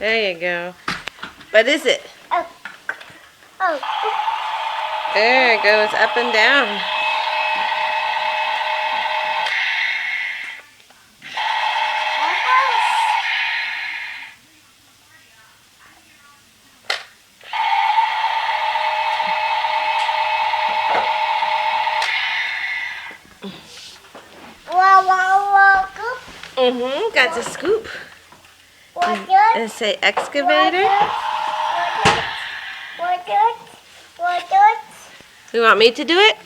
There you go. What is it? Oh. Oh. There it goes, up and down. Got the scoop. And say excavator. You want me to do it?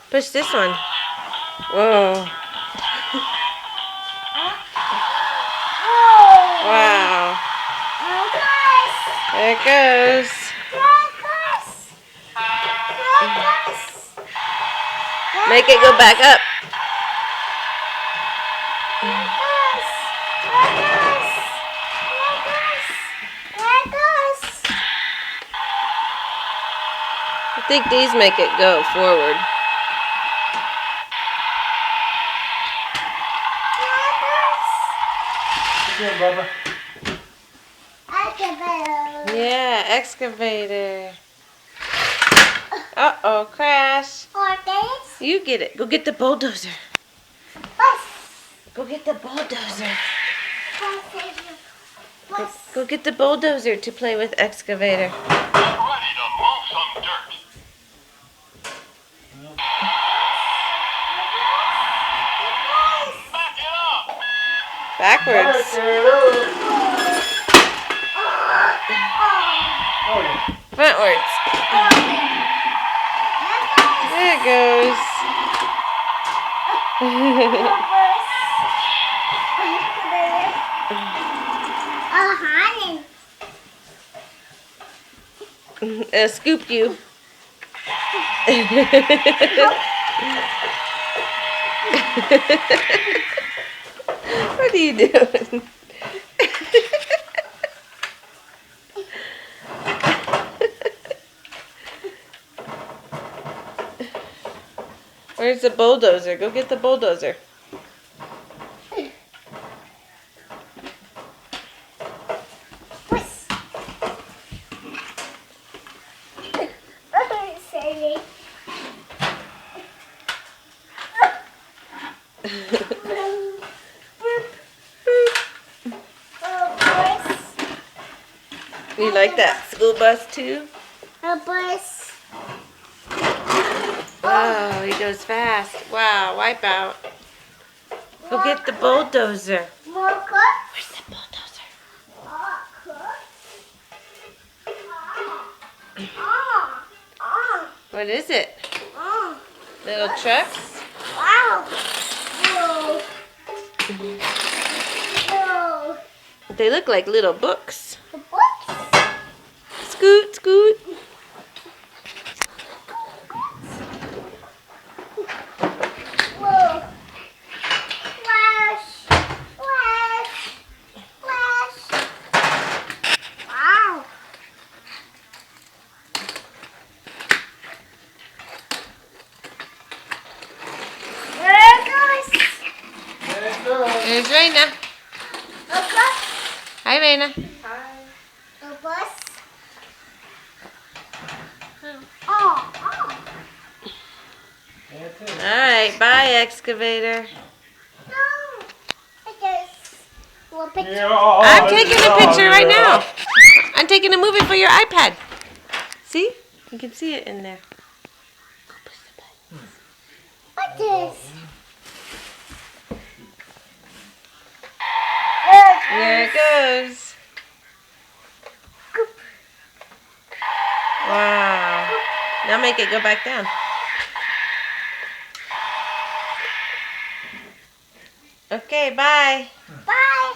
Push this one. Whoa. Wow. There it goes. Make it go back up. I think these make it go forward. Excavator. Yeah, excavator. Uh-oh, crash. You get it. Go get the bulldozer. Go get the bulldozer. Go get the bulldozer to play with excavator. Ready to move some dirt. Back it up. Backwards. Frontwards. There it goes. Scooped you. What are you doing? Where's the bulldozer? Go get the bulldozer. You like that school bus too? A bus. Oh, he goes fast. Wow, wipe out. Go get the bulldozer. More cups. Where's the bulldozer? What is it? Little trucks? Wow. Whoa. Whoa. They look like little books. The books. Scoot, scoot. Whoa. Flash. Flash. Flash. Wow. There it goes. There's Raina. Okay. Hi, Raina. A bus. Oh. Alright, bye, excavator. No. I just want a picture. I'm taking a picture right now. I'm taking a movie for your iPad. See? You can see it in there. Go push the button. What is? There it goes. Wow. Now make it go back down. Okay, bye. Bye.